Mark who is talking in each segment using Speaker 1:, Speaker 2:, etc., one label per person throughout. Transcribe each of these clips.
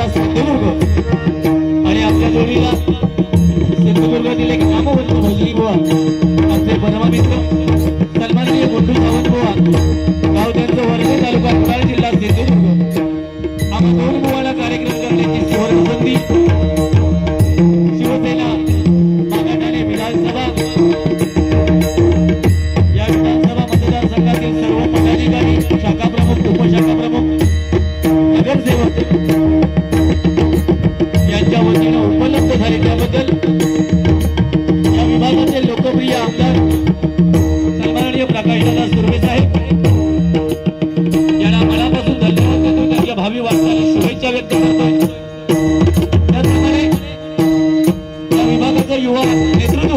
Speaker 1: जिल्हा सिंधुदुर्ग आणि आपल्या जोडीला सिंधुदुर्गातील एक नामवंत भजनी बुवा आमचे परममित्र सन्माननीय गुड्डू सावंत बुवा गाव त्यांचं वर्धे तालुका कुडाळ जिल्हा सिंधुदुर्ग आम्हा दोन बुवाला कार्यक्रम करण्याची सुवर्ण संधी शिवसेना मागाठाणे विधानसभा या विधानसभा मतदारसंघातील सर्व पदाधिकारी शाखा प्रमुख उपशाखा प्रमुख नगरसेवक यांच्या वतीनं उपलब्ध झाले त्याबद्दल या विभागाचे लोकप्रिय आमदार सन्माननीय प्रकाशदादा सुर्वे साहेब यांना मनापासून धन्यवाद देतो त्यांच्या भावी वाटचालीस शुभेच्छा व्यक्त करतोय। त्याचप्रमाणे या विभागाचं युवा नेतृत्व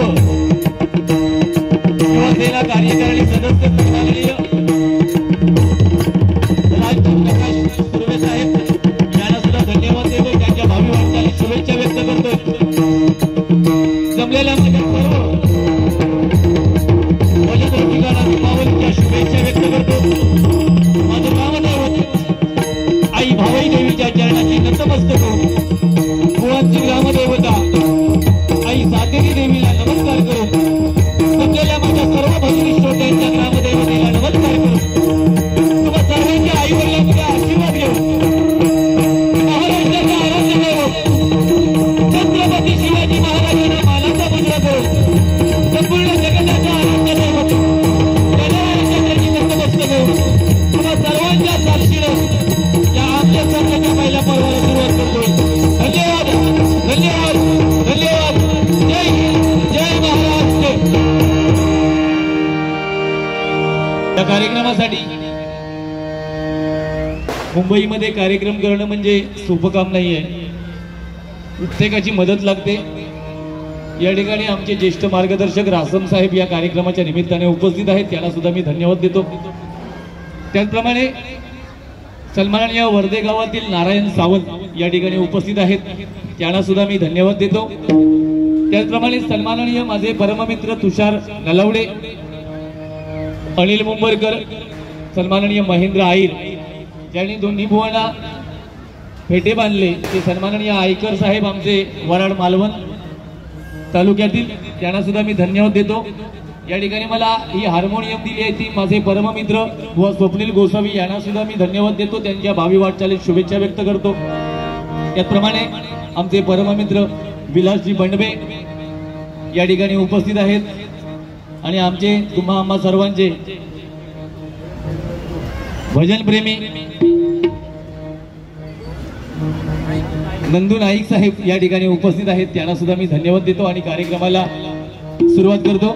Speaker 1: युवासेना कार्यकारिणी सदस्य सन्माननीय प्रकाश सुर्वे साहेब यांना सुद्धा धन्यवाद देतो त्यांच्या भावी वाटचालीस शुभेच्छा व्यक्त करतोय। जमलेल्या माझ्या सर्व ठिकाणा शुभेच्छा व्यक्त करतो। माझं ग्रामदैवत आई भावई देवीच्या चरणाची नतमस्तक करून बुवांची ग्रामदेवता आई सातेरी देवीला नमस्कार करून जमलेल्या माझ्या सर्व भगिनी श्रोत्यांच्या ग्रामदेवतेला नमस्कार करून तुम्हा सर्वांच्या आई वडिलांचे आशीर्वाद घेऊन महाराष्ट्राचा आराध्य दैवत छत्रपती शिवाजी महाराजांना मालाचा मुद्रा करून संपूर्ण जगताचा आराध्य दैवत गणरायाच्या चरणी नतमस्तक करून तुम्हा सर्वांच्या साक्षीनं या आपल्या सणाच्या पहिल्या पर्वाला सुरुवात करतोय। धन्यवाद धन्यवाद धन्यवाद। जय जय महाराष्ट्र। या कार्यक्रमासाठी मुंबईमध्ये कार्यक्रम करणं म्हणजे सोपं काम नाहीये, प्रत्येकाची मदत लागते। या ठिकाणी आमचे ज्येष्ठ मार्गदर्शक रासम साहेब या कार्यक्रमाच्या निमित्ताने उपस्थित आहेत, त्यांना सुद्धा मी धन्यवाद देतो। त्याचप्रमाणे सन्माननीय वर्धे गावातील नारायण सावंत या ठिकाणी उपस्थित आहेत, त्यांना सुद्धा मी धन्यवाद देतो। त्याचप्रमाणे सन्माननीय माझे परममित्र तुषार नलवडे, अनिल मुंबरकर, सन्माननीय महेंद्र आईर ज्यांनी दोन्ही बुवांना फेटे बांधले ते सन्माननीय आयकर साहेब आमचे वराड मालवण तालुक्यातील, त्यांना सुद्धा मी धन्यवाद देतो। या ठिकाणी मला ही हार्मोनियम दिली आहे ती माझे परममित्र बुवा स्वप्नील गोसावी, यांना सुद्धा मी धन्यवाद देतो, त्यांच्या भावी वाटचालीस शुभेच्छा व्यक्त करतो। त्याचप्रमाणे आमचे परममित्र विलासजी बंडबे या ठिकाणी उपस्थित आहेत आणि आमचे तुम्हा आम्हा सर्वांचे भजन प्रेमी नंदू नाईक साहेब या ठिकाणी उपस्थित आहेत, त्यांना सुद्धा मी धन्यवाद देतो आणि कार्यक्रमाला सुरुवात करतो।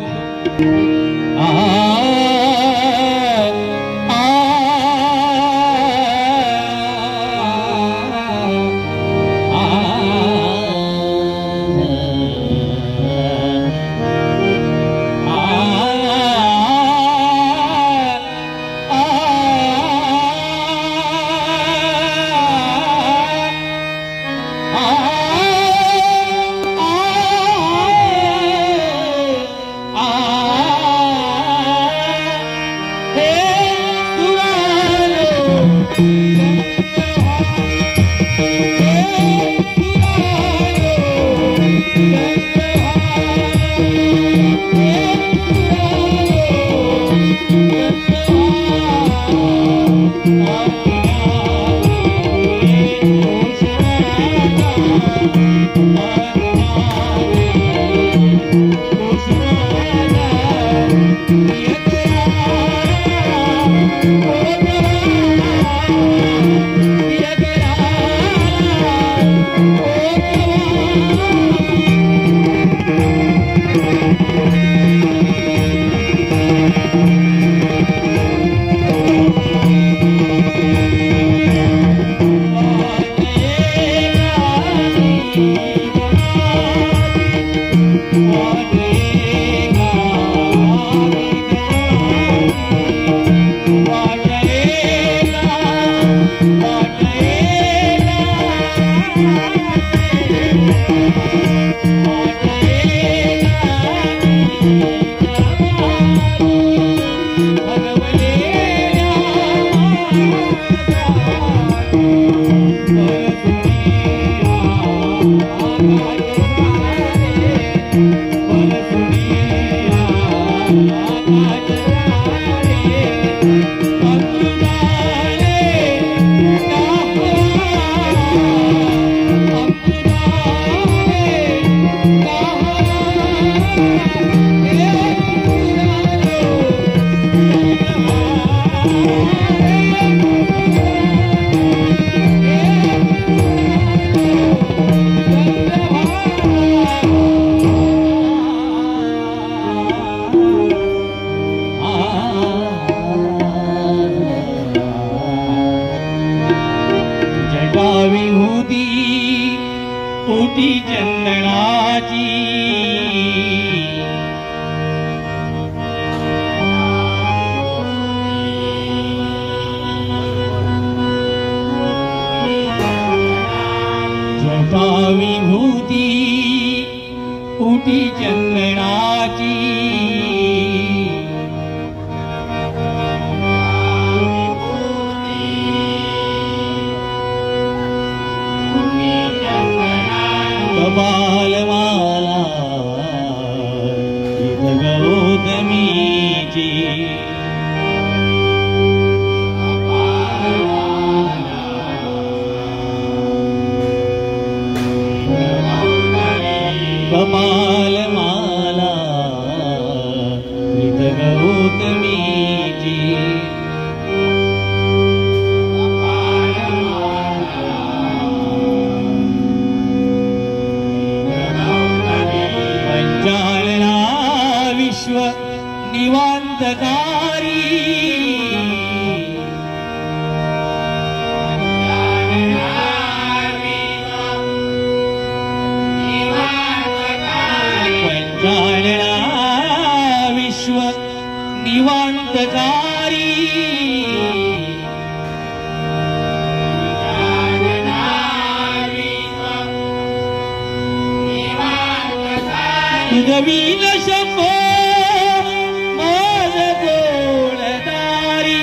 Speaker 1: ओटी चंदनाची जटा विभूती ओटी चंदनाची बालमाला गौतमीची कपालमाला गौतमीची विश्व निवांतकारी पंचाळणा विश्व निवांतकारी तुझवीन शंभो माझ गोडदारी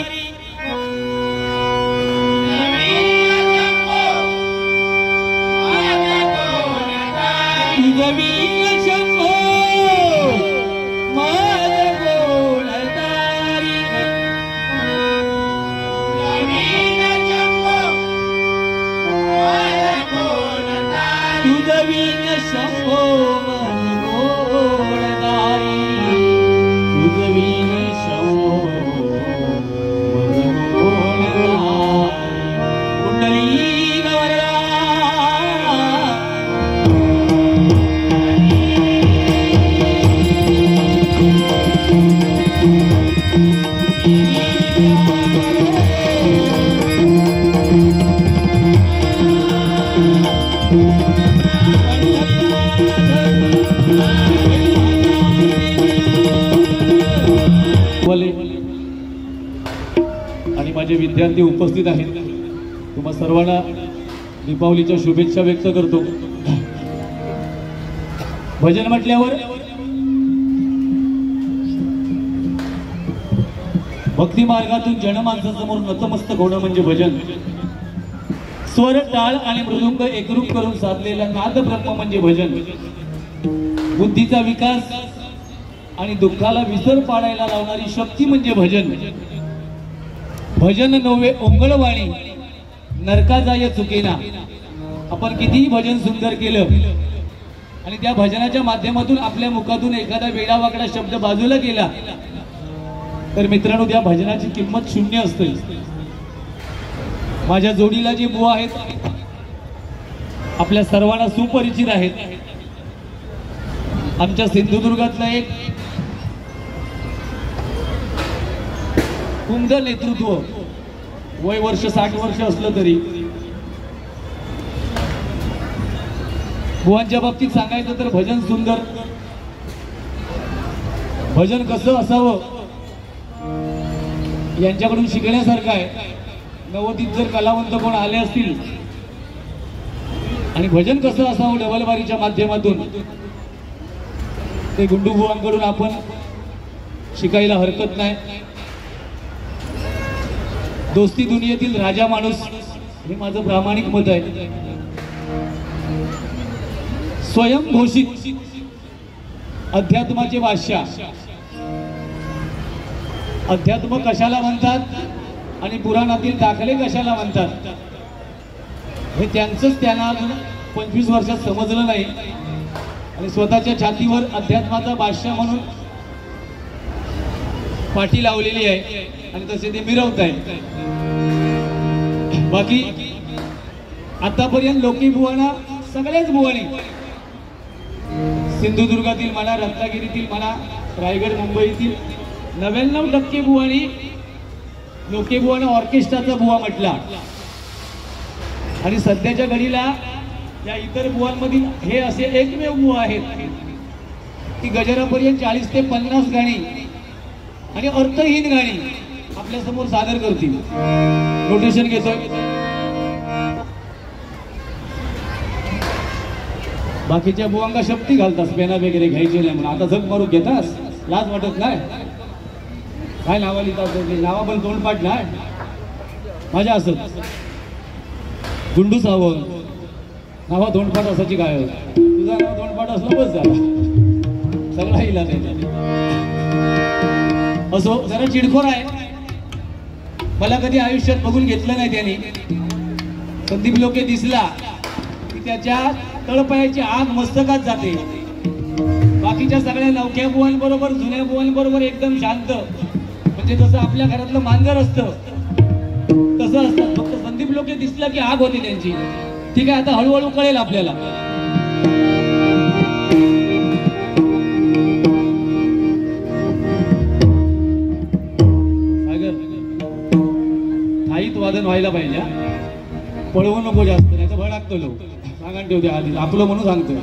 Speaker 1: तुझवीन शंभो माझ गोडदारी तुझवीन शंभो तुझवीन शंभो कुंडली गवरा आणि माझे विद्यार्थी उपस्थित आहेत. तुम्हा सर्वांना दीपावलीच्या शुभेच्छा व्यक्त करतो. भजन म्हटल्यावर भक्ती मार्गातून जनमानसासमोर नतमस्तक होणं म्हणजे भजन. स्वर, टाळ आणि मृदुंग एकरूप करून साधलेला नाद ब्रह्म म्हणजे भजन. बुद्धीचा विकास आणि दुःखाला विसर पाडायला लावणारी शक्ती म्हणजे भजन. भजन नव्हे ओंगळवाणी नरका जाय चुकेना. आपण कितीही भजन सुंदर केलं आणि त्या भजनाच्या माध्यमातून आपल्या मुखातून एखादा वेडावाकडा शब्द बाजूला गेला तर मित्रांनो त्या भजनाची किंमत शून्य असते. माझ्या जोडीला जी बुवा आहेत आपल्या सर्वांना सुपरिचित आहेत. आमच्या सिंधुदुर्गातलं एक कुंद नेतृत्व, वय वर्ष 60 वर्ष असलं तरी बुवांच्या बाबतीत सांगायचं तर भजन सुंदर. भजन कसं असावं यांच्याकडून शिकण्यासारखं आहे. नवोदित जर कलावंत कोण आले असतील आणि भजन कसं असावं डबलबारीच्या माध्यमातून ते गुंडू बुवांकडून आपण शिकायला हरकत नाही. दोस्ती दुनियेतील राजा माणूस हे माझं प्रामाणिक मत आहे. स्वयंघोषित अध्यात्माचे बादशाह. अध्यात्म कशाला म्हणतात आणि पुराणातील दाखले कशाला म्हणतात हे त्यांचंच त्यांना 25 वर्षात समजलं नाही आणि स्वतःच्या छातीवर अध्यात्माचा बादशाह म्हणून पाठी लावलेली आहे आणि तसे ते मिरवत आहेत. बाकी आतापर्यंत लोकी बुवाना सगळ्याच बुवानी सिंधुदुर्गातील म्हणा, रत्नागिरीतील म्हणा, रायगड मुंबईतील 99% बुवानी लोकी बुवाना ऑर्केस्ट्राचा बुवा म्हटला आणि सध्याच्या घडीला या इतर बुवांमधील हे असे एकमेव बुवा आहेत की गजरापर्यंत 40 ते 50 गाणी आणि अर्थहीन गाणी आपल्या समोर सादर करतील. नोटेशन घेतोय. बाकीच्या बुवांका शक्ती घालतास पेना वगैरे घ्यायचे नाही म्हणून आता झक मारू घेतास लाज वाटत नाही. काय नावा लिहितात नावा पण तोंडपाठ नाही माझ्या असत गुंडू सावंत नावा तोंडपाठ असायची काय तुझा नाव तोंडपाठ असलं बस झाला सगळा हिला त्याच्या. असो जरा चिडखोर आहे. मला कधी आयुष्यात बघून घेतलं नाही त्याने. संदीप लोके दिसला की त्याच्या तळपायाची आग मस्तकात जाते. बाकीच्या सगळ्या नवख्या बुवांबरोबर जुन्या बुवांबरोबर एकदम शांत म्हणजे जसं आपल्या घरातलं मांजर असतं तसं असतं. फक्त संदीप लोके दिसला की आग होती त्यांची. ठीक आहे आता हळूहळू कळेल आपल्याला. थाईत वादन व्हायला पाहिजे. पळवू नको जास्त नाही तर भडकतो लोक. सांगा ठेवते आधी आपलं म्हणून सांगतोय.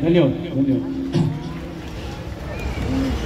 Speaker 1: धन्यवाद धन्यवाद.